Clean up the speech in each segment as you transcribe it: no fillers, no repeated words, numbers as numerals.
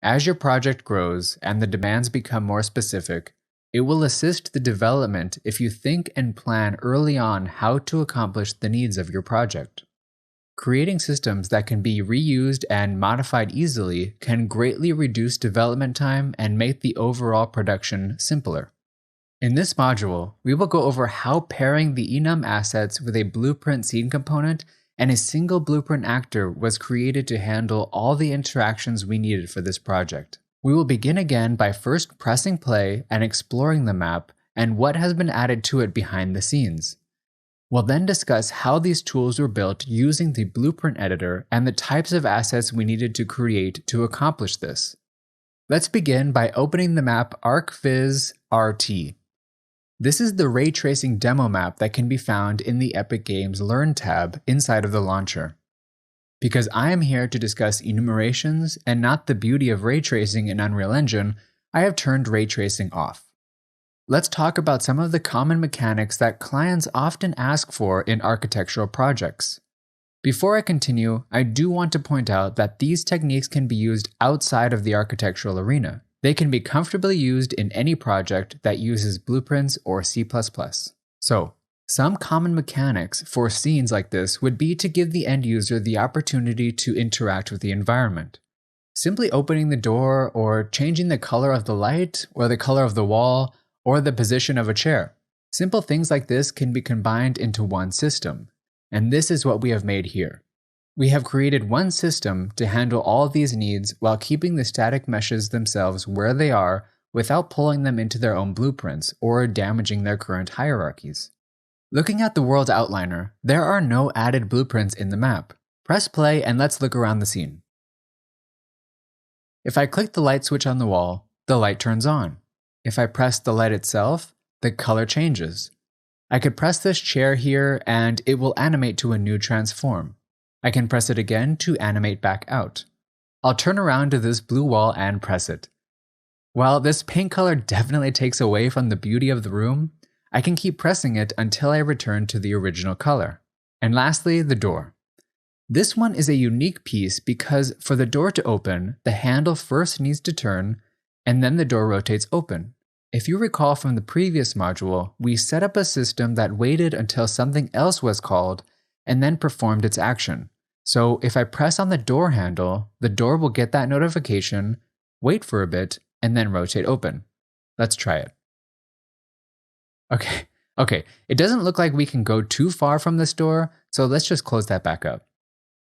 As your project grows and the demands become more specific, it will assist the development if you think and plan early on how to accomplish the needs of your project. Creating systems that can be reused and modified easily can greatly reduce development time and make the overall production simpler. In this module, we will go over how pairing the enum assets with a blueprint scene component and a single blueprint actor was created to handle all the interactions we needed for this project. We will begin again by first pressing play and exploring the map and what has been added to it behind the scenes. We'll then discuss how these tools were built using the blueprint editor and the types of assets we needed to create to accomplish this. Let's begin by opening the map ArcViz RT. This is the ray tracing demo map that can be found in the Epic Games Learn tab inside of the launcher. Because I am here to discuss enumerations and not the beauty of ray tracing in Unreal Engine, I have turned ray tracing off. Let's talk about some of the common mechanics that clients often ask for in architectural projects. Before I continue, I do want to point out that these techniques can be used outside of the architectural arena. They can be comfortably used in any project that uses blueprints or C++. So, some common mechanics for scenes like this would be to give the end user the opportunity to interact with the environment. Simply opening the door or changing the color of the light or the color of the wall or the position of a chair. Simple things like this can be combined into one system, and this is what we have made here. We have created one system to handle all of these needs while keeping the static meshes themselves where they are without pulling them into their own blueprints or damaging their current hierarchies. Looking at the world outliner, there are no added blueprints in the map. Press play and let's look around the scene. If I click the light switch on the wall, the light turns on. If I press the light itself, the color changes. I could press this chair here and it will animate to a new transform. I can press it again to animate back out. I'll turn around to this blue wall and press it. While this paint color definitely takes away from the beauty of the room, I can keep pressing it until I return to the original color. And lastly, the door. This one is a unique piece because for the door to open, the handle first needs to turn, and then the door rotates open. If you recall from the previous module, we set up a system that waited until something else was called and then performed its action. So if I press on the door handle, the door will get that notification, wait for a bit, and then rotate open. Let's try it. Okay, it doesn't look like we can go too far from this door, so let's just close that back up.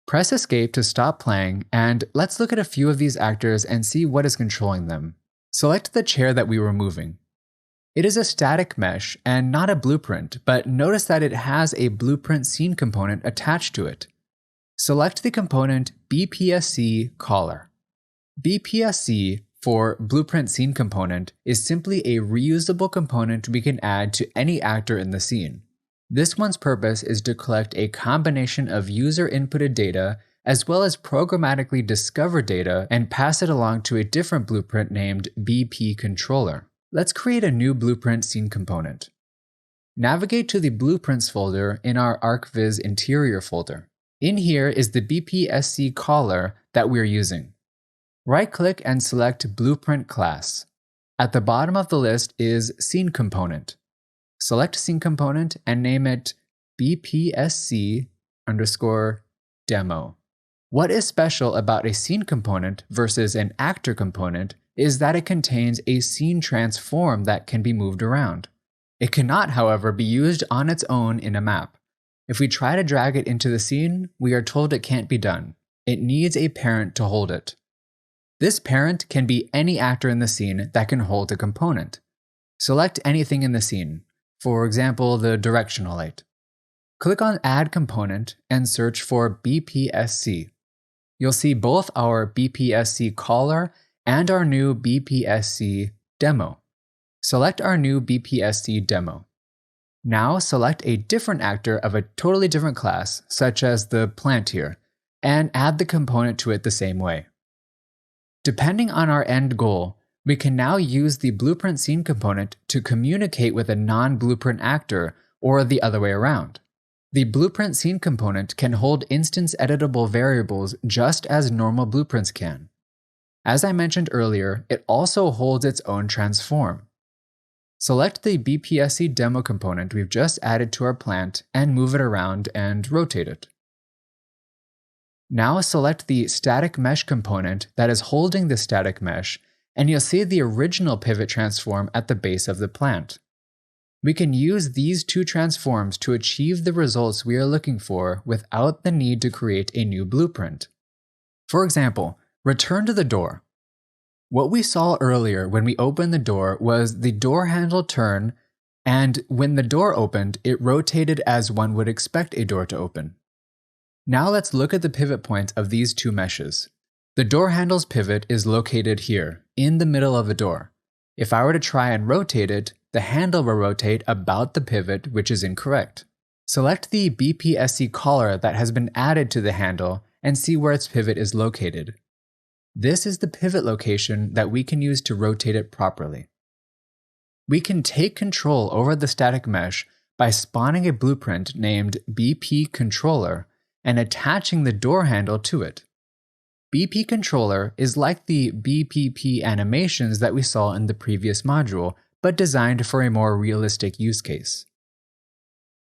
Press escape to stop playing, and let's look at a few of these actors and see what is controlling them. Select the chair that we were moving. It is a static mesh and not a blueprint, but notice that it has a blueprint scene component attached to it. Select the component BPSC Caller. BPSC for Blueprint Scene Component is simply a reusable component we can add to any actor in the scene. This one's purpose is to collect a combination of user-inputted data as well as programmatically discover data and pass it along to a different blueprint named BP Controller. Let's create a new blueprint scene component. Navigate to the Blueprints folder in our ArcViz Interior folder. In here is the BPSC caller that we're using. Right-click and select Blueprint Class. At the bottom of the list is Scene Component. Select Scene Component and name it BPSC_demo. What is special about a scene component versus an actor component is that it contains a scene transform that can be moved around. It cannot, however, be used on its own in a map. If we try to drag it into the scene, we are told it can't be done. It needs a parent to hold it. This parent can be any actor in the scene that can hold a component. Select anything in the scene, for example, the directional light. Click on Add Component and search for BPSC. You'll see both our BPSC caller and our new BPSC demo. Select our new BPSC demo. Now select a different actor of a totally different class, such as the plant here, and add the component to it the same way. Depending on our end goal, we can now use the blueprint scene component to communicate with a non-blueprint actor or the other way around. The blueprint scene component can hold instance editable variables just as normal blueprints can. As I mentioned earlier, it also holds its own transform. Select the BPSC demo component we've just added to our plant and move it around and rotate it. Now select the static mesh component that is holding the static mesh, and you'll see the original pivot transform at the base of the plant. We can use these two transforms to achieve the results we are looking for without the need to create a new blueprint. For example, return to the door. What we saw earlier when we opened the door was the door handle turn, and when the door opened, it rotated as one would expect a door to open. Now let's look at the pivot points of these two meshes. The door handle's pivot is located here, in the middle of the door. If I were to try and rotate it, the handle will rotate about the pivot, which is incorrect. Select the BPSC collar that has been added to the handle and see where its pivot is located. This is the pivot location that we can use to rotate it properly. We can take control over the static mesh by spawning a blueprint named BP Controller and attaching the door handle to it. BP Controller is like the BPP animations that we saw in the previous module, but designed for a more realistic use case.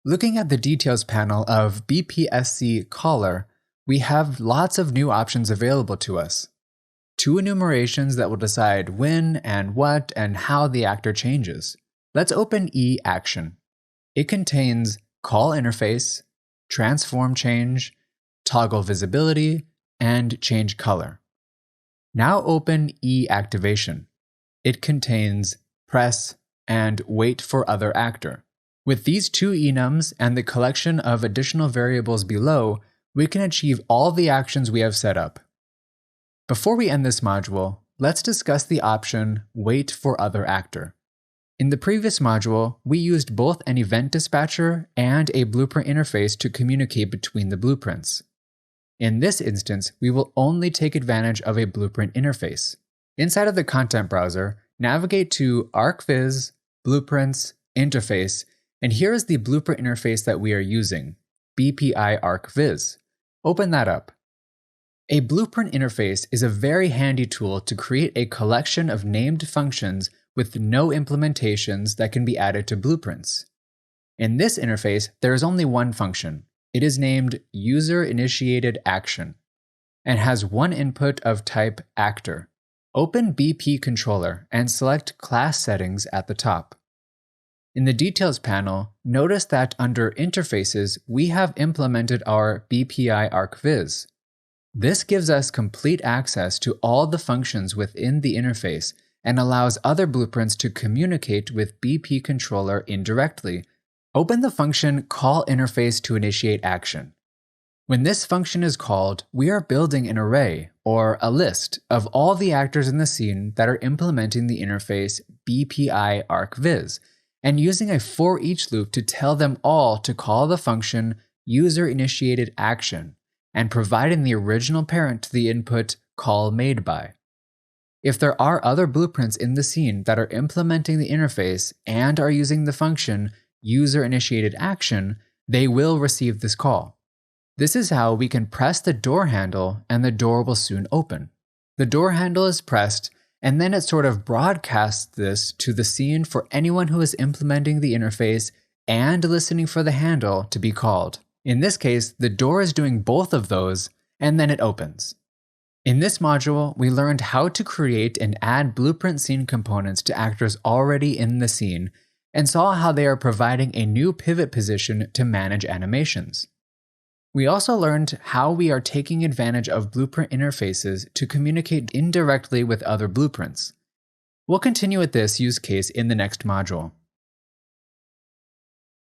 Looking at the details panel of BPSC Collar, we have lots of new options available to us. 2 enumerations that will decide when and what and how the actor changes. Let's open E-Action. It contains Call Interface, Transform Change, Toggle Visibility, and Change Color. Now open E-Activation. It contains Press and Wait for Other Actor. With these 2 enums and the collection of additional variables below, we can achieve all the actions we have set up. Before we end this module, let's discuss the option Wait for Other Actor. In the previous module, we used both an event dispatcher and a blueprint interface to communicate between the blueprints. In this instance, we will only take advantage of a blueprint interface. Inside of the content browser, navigate to ArcViz, Blueprints, Interface, and here is the blueprint interface that we are using, BPI ArcViz. Open that up. A blueprint interface is a very handy tool to create a collection of named functions with no implementations that can be added to blueprints. In this interface, there is only one function. It is named User-Initiated Action and has one input of type Actor. Open BP Controller and select Class Settings at the top. In the Details panel, notice that under Interfaces, we have implemented our BPI ArcViz. This gives us complete access to all the functions within the interface and allows other blueprints to communicate with BP Controller indirectly. Open the function Call Interface to initiate action. When this function is called, we are building an array, or a list, of all the actors in the scene that are implementing the interface BPI ArcViz, and using a for each loop to tell them all to call the function User-Initiated Action, and providing the original parent to the input call-made-by. If there are other blueprints in the scene that are implementing the interface and are using the function User-Initiated Action, they will receive this call. This is how we can press the door handle and the door will soon open. The door handle is pressed, and then it sort of broadcasts this to the scene for anyone who is implementing the interface and listening for the handle to be called. In this case, the door is doing both of those, and then it opens. In this module, we learned how to create and add blueprint scene components to actors already in the scene, and saw how they are providing a new pivot position to manage animations. We also learned how we are taking advantage of blueprint interfaces to communicate indirectly with other blueprints. We'll continue with this use case in the next module.